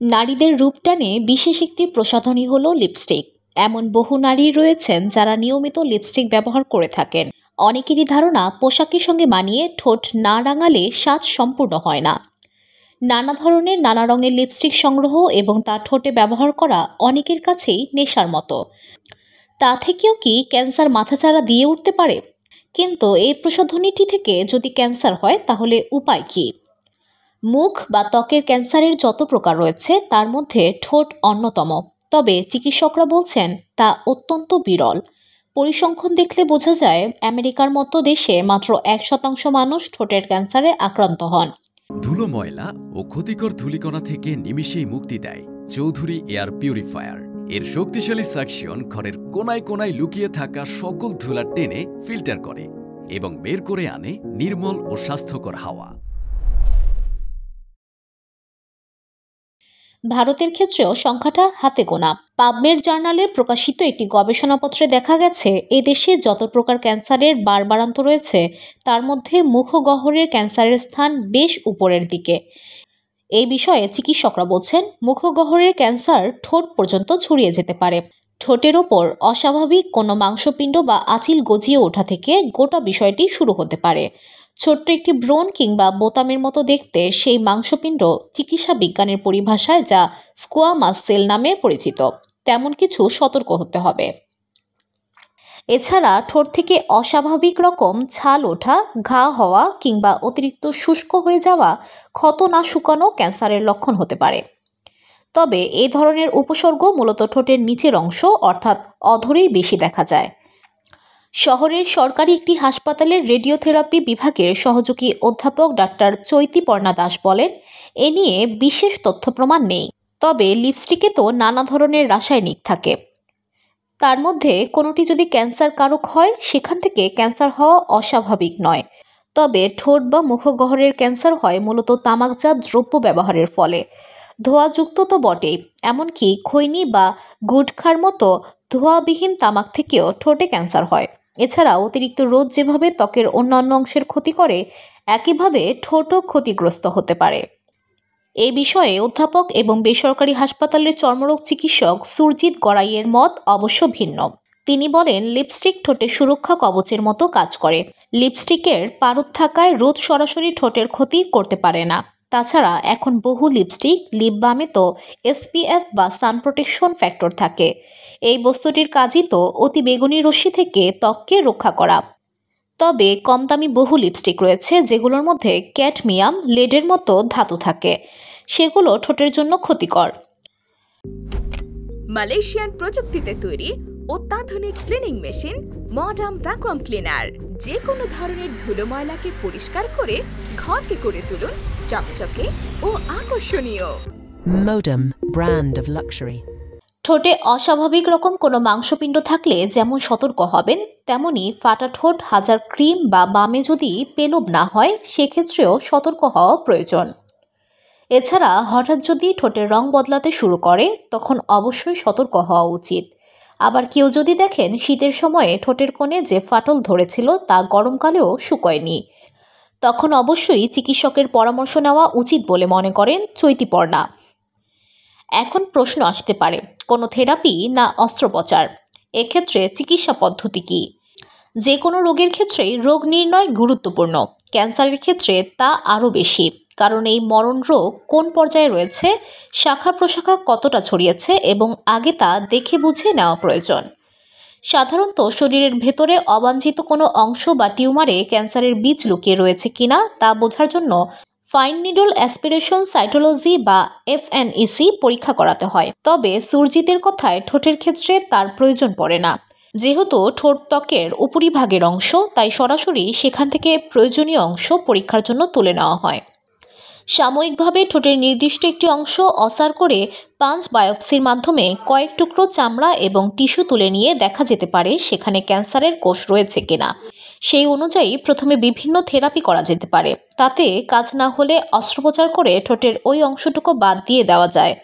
নারীদের রূপ টানে বিশেষ একটি প্রসাধনী হলো লিপস্টিক। এমন বহু নারী রয়েছেন যারা নিয়মিত লিপস্টিক ব্যবহার করে থাকেন। অনেকেরই ধারণা পোশাকের সঙ্গে মানিয়ে ঠোঁট না রাঙালে সাজ সম্পূর্ণ হয় না। নানা ধরনের নানা রঙের লিপস্টিক সংগ্রহ এবং তা ঠোঁটে ব্যবহার করা অনেকের কাছেই নেশার মতো। তা থেকেও কি ক্যান্সার মাথাচাড়া দিয়ে উঠতে পারে? কিন্তু এই প্রসাধনীটি থেকে যদি ক্যান্সার হয় তাহলে উপায় কী? মুখ বা ত্বকের ক্যান্সারের যত প্রকার রয়েছে তার মধ্যে ঠোঁট অন্যতম। তবে চিকিৎসকরা বলছেন তা অত্যন্ত বিরল। পরিসংখ্যান দেখলে বোঝা যায় আমেরিকার মতো দেশে মাত্র 1% মানুষ ঠোঁটের ক্যান্সারে আক্রান্ত হন। ধুলো, ময়লা ও ক্ষতিকর ধূলিকণা থেকে নিমিষেই মুক্তি দেয় চৌধুরী এয়ার পিউরিফায়ার। এর শক্তিশালী সাকশন ঘরের কোনায় কোনায় লুকিয়ে থাকা সকল ধুলা টেনে ফিল্টার করে এবং বের করে আনে নির্মল ও স্বাস্থ্যকর হাওয়া। ভারতের ক্ষেত্রেও সংখ্যাটা হাতে গোনা। পাবমেড জার্নালে প্রকাশিত একটি গবেষণাপত্রে দেখা গেছে এদেশে যত প্রকার ক্যান্সারের বাড়বাড়ন্ত রয়েছে তার মধ্যে মুখগহ্বরের ক্যান্সারের স্থান বেশ উপরের দিকে। এই বিষয়ে চিকিৎসকরা বলছেন মুখগহ্বরের ক্যান্সার ঠোঁট পর্যন্ত ছড়িয়ে যেতে পারে। ঠোঁটের ওপর অস্বাভাবিক কোনো মাংসপিণ্ড বা আঁচিল গজিয়ে ওঠা থেকে গোটা বিষয়টি শুরু হতে পারে। ছোট্ট একটি ব্রণ কিংবা বোতামের মতো দেখতে সেই মাংসপিণ্ড চিকিৎসা বিজ্ঞানের পরিভাষায় যা স্কোয়ামাস সেল নামে পরিচিত, তেমন কিছু সতর্ক হতে হবে। এছাড়া ঠোঁট থেকে অস্বাভাবিক রকম ছাল ওঠা, ঘা হওয়া কিংবা অতিরিক্ত শুষ্ক হয়ে যাওয়া ক্ষত না শুকানো ক্যান্সারের লক্ষণ হতে পারে। তবে এই ধরনের উপসর্গ মূলত ঠোঁটের নিচের অংশ অর্থাৎ অধরেই বেশি দেখা যায়। শহরের সরকারি একটি হাসপাতালের রেডিওথেরাপি বিভাগের সহযোগী অধ্যাপক ডাক্তার চৈতিপর্ণা দাস বলেন, এ নিয়ে বিশেষ তথ্য প্রমাণ নেই। তবে লিপস্টিকে তো নানা ধরনের রাসায়নিক থাকে, তার মধ্যে কোনোটি যদি ক্যান্সার কারক হয় সেখান থেকে ক্যান্সার হওয়া অস্বাভাবিক নয়। তবে ঠোঁট বা মুখগহ্বরের ক্যান্সার হয় মূলত তামাকজাত দ্রব্য ব্যবহারের ফলে। ধোঁয়াযুক্ত তো বটেই, এমনকি খৈনি বা গুটখার মতো ধোঁয়াবিহীন তামাক থেকেও ঠোঁটে ক্যান্সার হয়। এছাড়া অতিরিক্ত রোদ যেভাবে ত্বকের অন্যান্য অংশের ক্ষতি করে, একইভাবে ঠোঁটও ক্ষতিগ্রস্ত হতে পারে। এই বিষয়ে অধ্যাপক এবং বেসরকারি হাসপাতালের চর্মরোগ চিকিৎসক সুরজিৎ গড়াইয়ের মত অবশ্য ভিন্ন। তিনি বলেন, লিপস্টিক ঠোঁটে সুরক্ষা কবচের মতো কাজ করে। লিপস্টিকের পারদ থাকায় রোদ সরাসরি ঠোঁটের ক্ষতি করতে পারে না। তাছাড়া এখন বহু লিপস্টিক, লিপ বামে তো SPF বা সান প্রোটেকশন ফ্যাক্টর থাকে। এই বস্তুটির কাজই তো অতি বেগুনি রশ্মি থেকে ত্বককে রক্ষা করা। তবে কম দামি বহু লিপস্টিক রয়েছে যেগুলোর মধ্যে ক্যাডমিয়াম, লেডের মতো ধাতু থাকে, সেগুলো ঠোঁটের জন্য ক্ষতিকর। মালয়েশিয়ান প্রযুক্তিতে তৈরি অত্যাধুনিক cleaning machine modern vacuum cleaner যে কোনো ধরনের ধুলো ময়লাকে পরিষ্কার করে ঘরকে করে তুলুন চকচকে ও আকর্ষণীয়। Modem, brand of luxury. ঠোঁটে অস্বাভাবিক রকম কোনো মাংসপিণ্ড থাকলে যেমন সতর্ক হবেন, তেমনি ফাটা ঠোঁট হাজার ক্রিম বা বামে যদি পেলব না হয় সেক্ষেত্রেও সতর্ক হওয়া প্রয়োজন। এছাড়া হঠাৎ যদি ঠোঁটের রং বদলাতে শুরু করে তখন অবশ্যই সতর্ক হওয়া উচিত। আবার কেউ যদি দেখেন শীতের সময়ে ঠোঁটের কোণে যে ফাটল ধরেছিল তা গরমকালেও শুকোয়নি, তখন অবশ্যই চিকিৎসকের পরামর্শ নেওয়া উচিত বলে মনে করেন চৈতিপর্ণা। এখন প্রশ্ন আসতে পারে, কোনো থেরাপি না অস্ত্রোপচার? এক্ষেত্রে চিকিৎসা পদ্ধতি কী? যে কোনো রোগের ক্ষেত্রেই রোগ নির্ণয় গুরুত্বপূর্ণ। ক্যান্সারের ক্ষেত্রে তা আরও বেশি, কারণ এই মরণ রোগ কোন পর্যায়ে রয়েছে, শাখা প্রশাখা কতটা ছড়িয়েছে এবং আগে তা দেখে বুঝে নেওয়া প্রয়োজন। সাধারণত শরীরের ভেতরে অবাঞ্ছিত কোনো অংশ বা টিউমারে ক্যান্সারের বীজ লুকিয়ে রয়েছে কিনা তা বোঝার জন্য ফাইন নিডল অ্যাসপিরেশন সাইটোলজি বা FNEC পরীক্ষা করাতে হয়। তবে সুরজিতের কথায় ঠোঁটের ক্ষেত্রে তার প্রয়োজন পড়ে না। যেহেতু ঠোঁট ত্বকের উপরিভাগের অংশ, তাই সরাসরি সেখান থেকে প্রয়োজনীয় অংশ পরীক্ষার জন্য তুলে নেওয়া হয়। সাময়িকভাবে ঠোঁটের নির্দিষ্ট একটি অংশ অসার করে পাঞ্চ বায়োপসির মাধ্যমে কয়েক টুকরো চামড়া এবং টিস্যু তুলে নিয়ে দেখা যেতে পারে সেখানে ক্যান্সারের কোষ রয়েছে কিনা। সেই অনুযায়ী প্রথমে বিভিন্ন থেরাপি করা যেতে পারে। তাতে কাজ না হলে অস্ত্রোপচার করে ঠোঁটের ওই অংশটুকু বাদ দিয়ে দেওয়া যায়।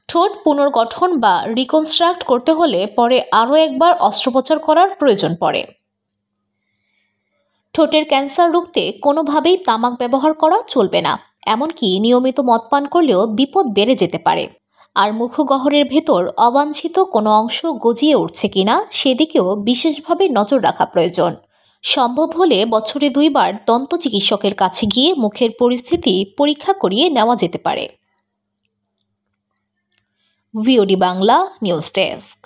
ঠোঁট পুনর্গঠন বা রিকনস্ট্রাক্ট করতে হলে পরে আরও একবার অস্ত্রোপচার করার প্রয়োজন পড়ে। ঠোঁটের ক্যান্সার রুখতে কোনোভাবেই তামাক ব্যবহার করা চলবে না, এমনকি নিয়মিত মদ পান করলেও বিপদ বেড়ে যেতে পারে। আর মুখগহ্বরের ভেতর অবাঞ্ছিত কোনো অংশ গজিয়ে উঠছে কিনা সেদিকেও বিশেষভাবে নজর রাখা প্রয়োজন। সম্ভব হলে বছরে 2 বার দন্ত চিকিৎসকের কাছে গিয়ে মুখের পরিস্থিতি পরীক্ষা করিয়ে নেওয়া যেতে পারে। VOD Bangla news desk.